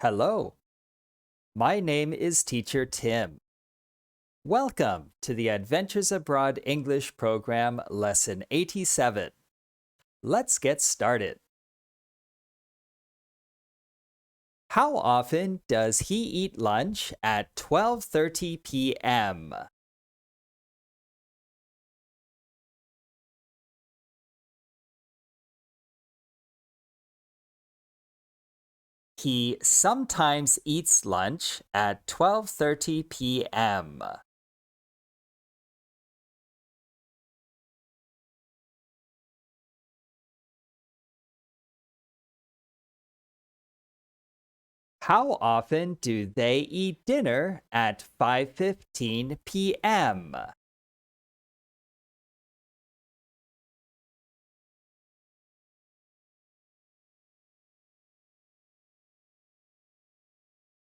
Hello, my name is Teacher Tim. Welcome to the Adventures Abroad English Program, Lesson 87. Let's get started. How often does he eat lunch at 12:30 p.m.? He sometimes eats lunch at 12:30 p.m. How often do they eat dinner at 5:15 p.m.?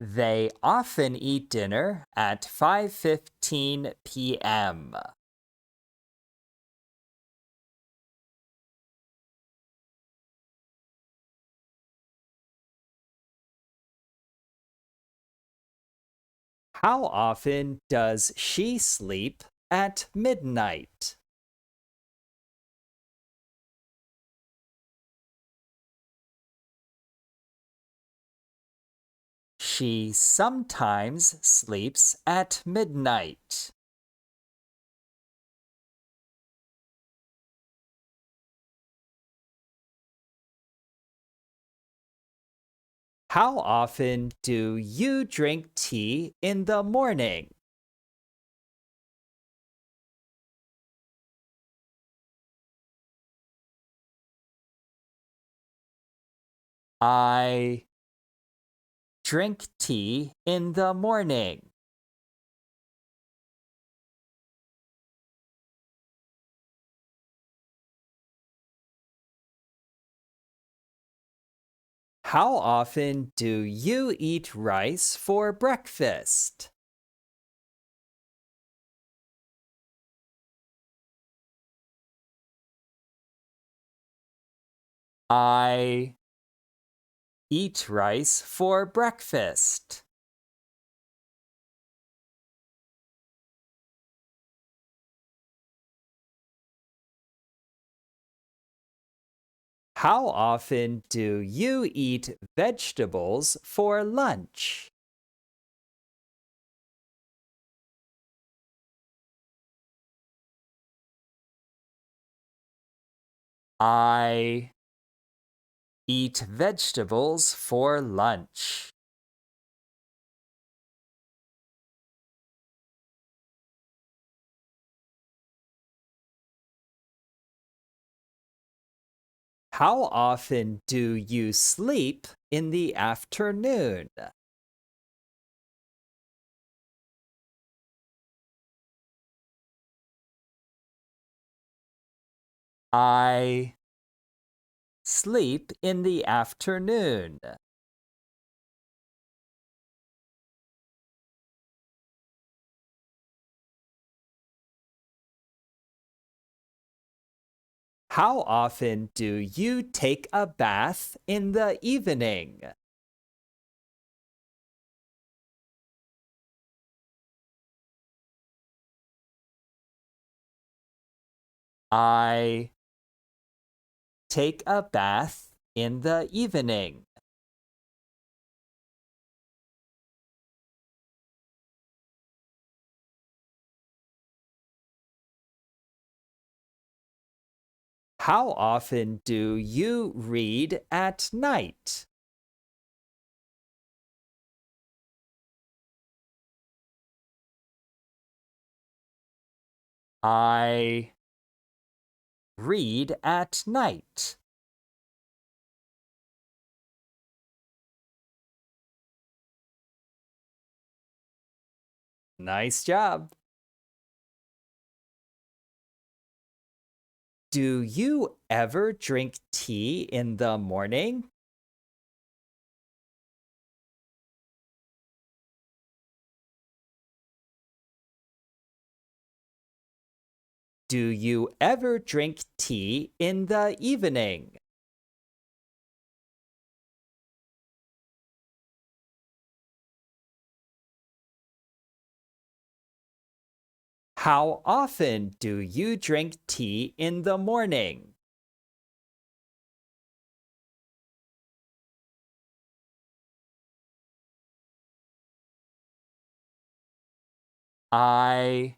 They often eat dinner at 5:15 p.m. How often does she sleep at midnight? She sometimes sleeps at midnight. How often do you drink tea in the morning? I drink tea in the morning. How often do you eat rice for breakfast? I eat rice for breakfast. How often do you eat vegetables for lunch? I eat vegetables for lunch. How often do you sleep in the afternoon? I sleep in the afternoon. How often do you take a bath in the evening? I take a bath in the evening. How often do you read at night? I read at night. Nice job. Do you ever drink tea in the morning? Do you ever drink tea in the evening? How often do you drink tea in the morning? I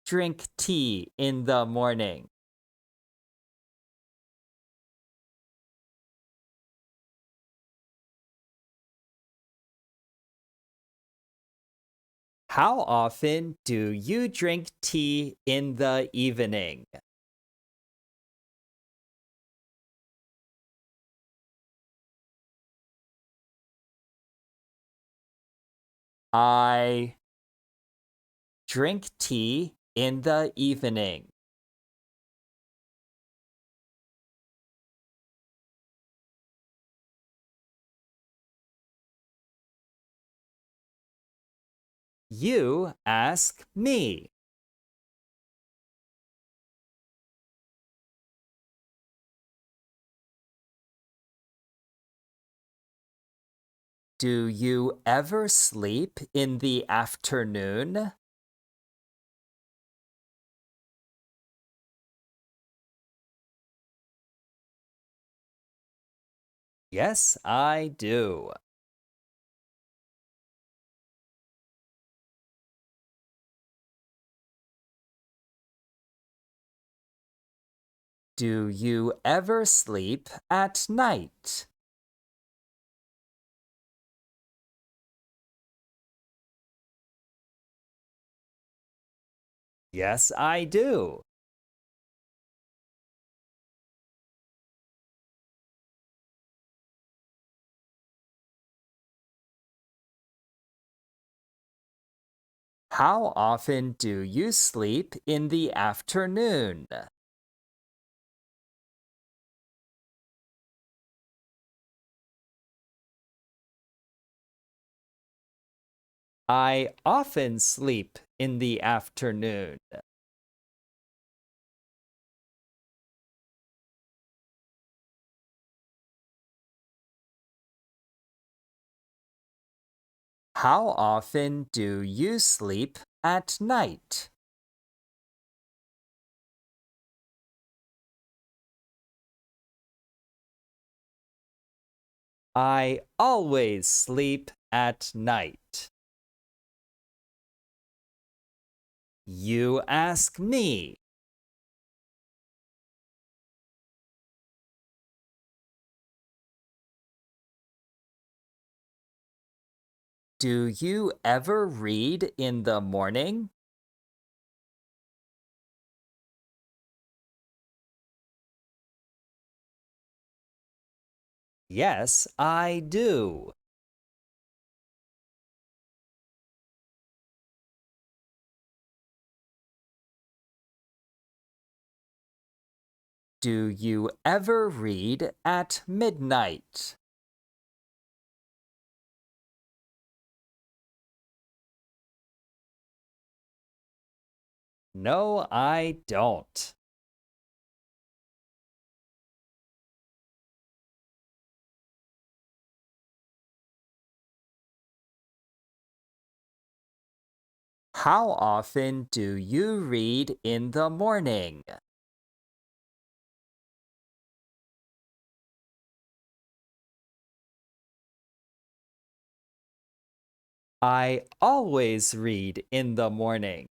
drink tea in the morning. How often do you drink tea in the evening? I drink tea in the evening. You ask me. Do you ever sleep in the afternoon? Yes, I do. Do you ever sleep at night? Yes, I do. How often do you sleep in the afternoon? I often sleep in the afternoon. How often do you sleep at night? I always sleep at night. You ask me. Do you ever read in the morning? Yes, I do. Do you ever read at midnight? No, I don't. How often do you read in the morning? I always read in the morning.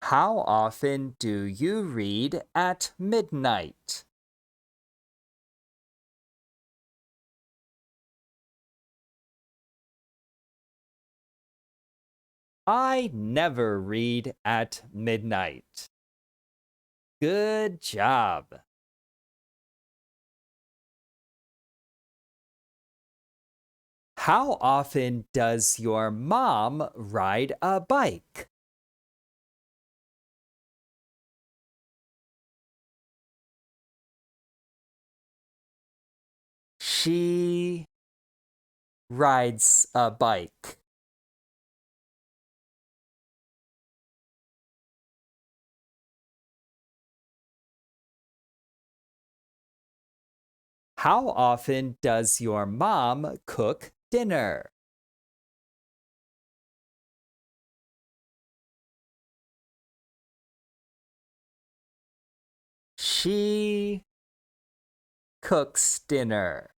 How often do you read at midnight? I never read at midnight. Good job. How often does your mom ride a bike? She rides a bike. How often does your mom cook dinner? She cooks dinner.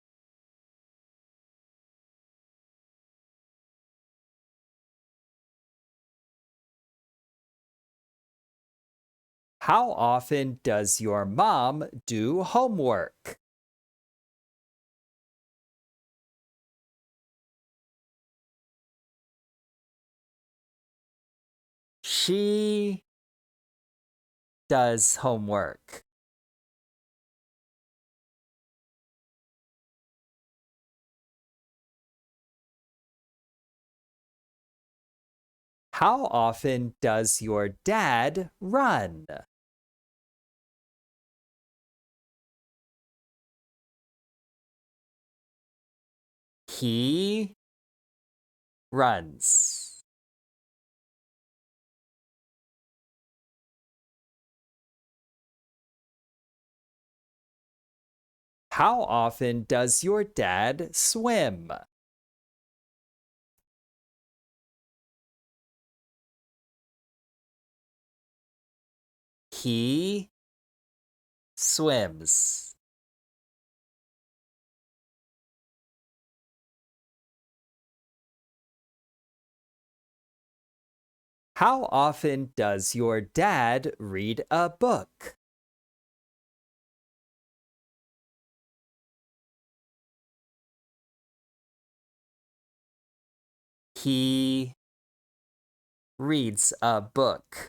How often does your mom do homework? She does homework. How often does your dad run? He runs. How often does your dad swim? He swims. How often does your dad read a book? He reads a book.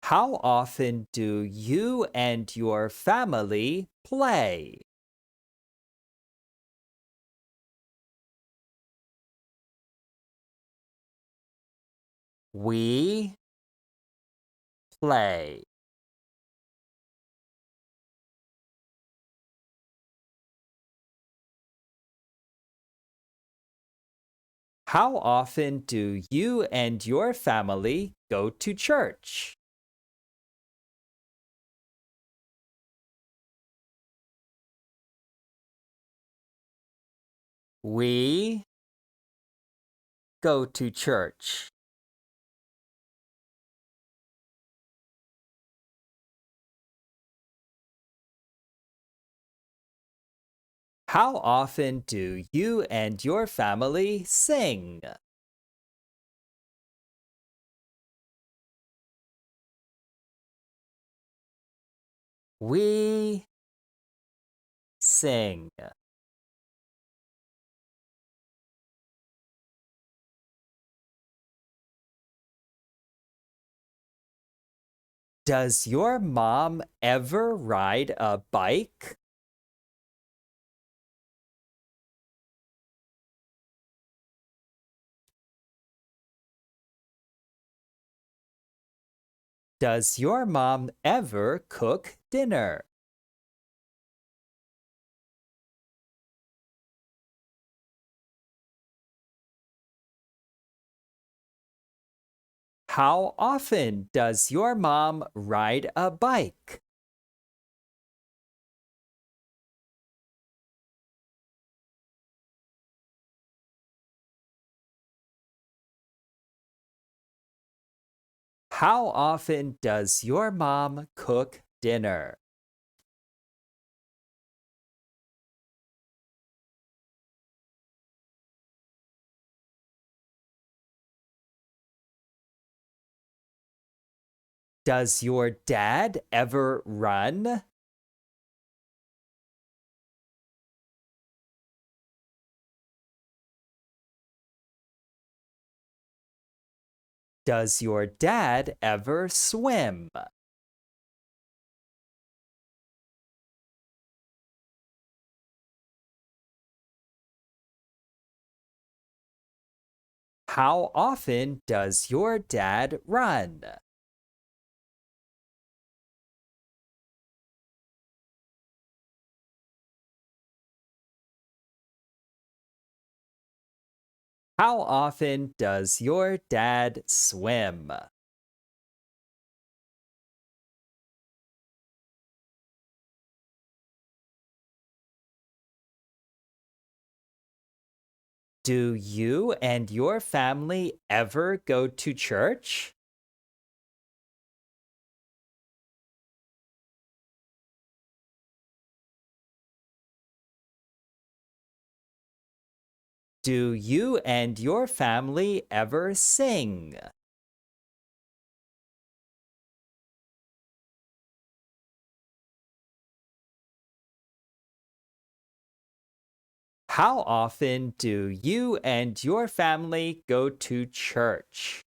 How often do you and your family play? We play. How often do you and your family go to church? We go to church. How often do you and your family sing? We sing. Does your mom ever ride a bike? Does your mom ever cook dinner? How often does your mom ride a bike? How often does your mom cook dinner? Does your dad ever run? Does your dad ever swim? How often does your dad run? How often does your dad swim? Do you and your family ever go to church? Do you and your family ever sing? How often do you and your family go to church?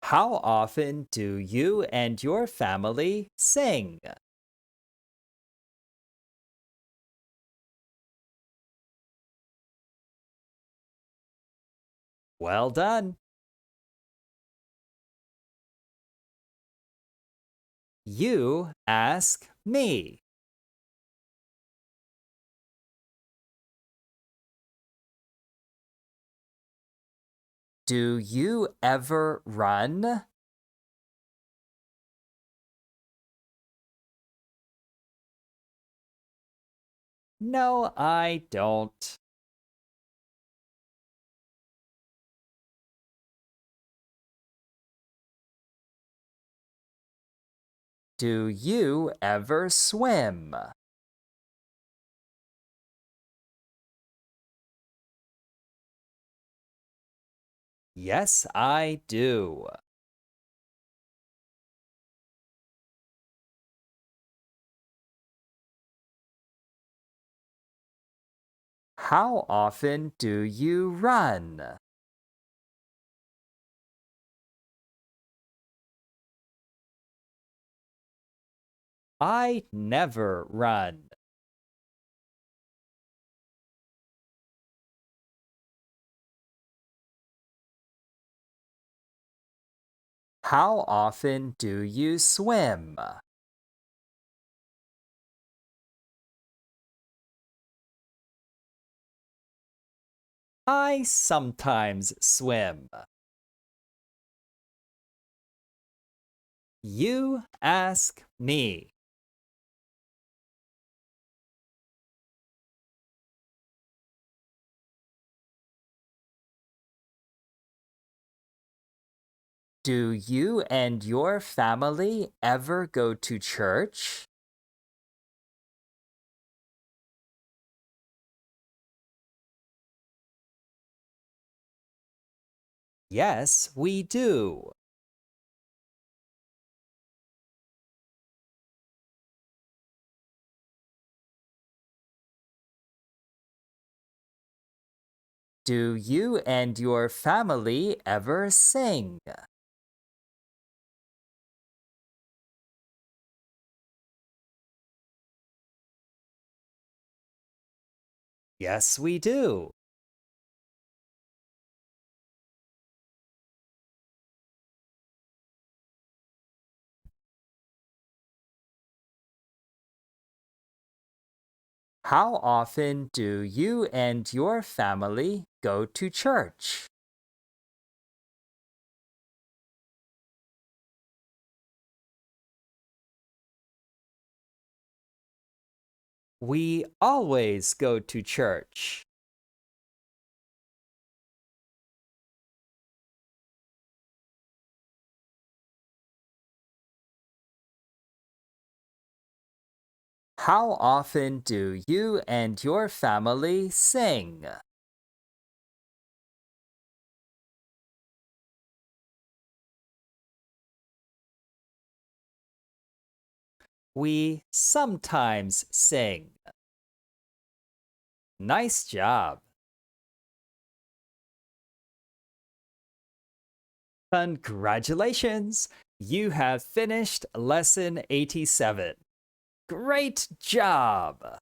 How often do you and your family sing? Well done. You ask me. Do you ever run? No, I don't. Do you ever swim? Yes, I do. How often do you run? I never run. How often do you swim? I sometimes swim. You ask me. Do you and your family ever go to church? Yes, we do. Do you and your family ever sing? Yes, we do. How often do you and your family go to church? We always go to church. How often do you and your family sing? We sometimes sing. Nice job. Congratulations! You have finished lesson 87. Great job!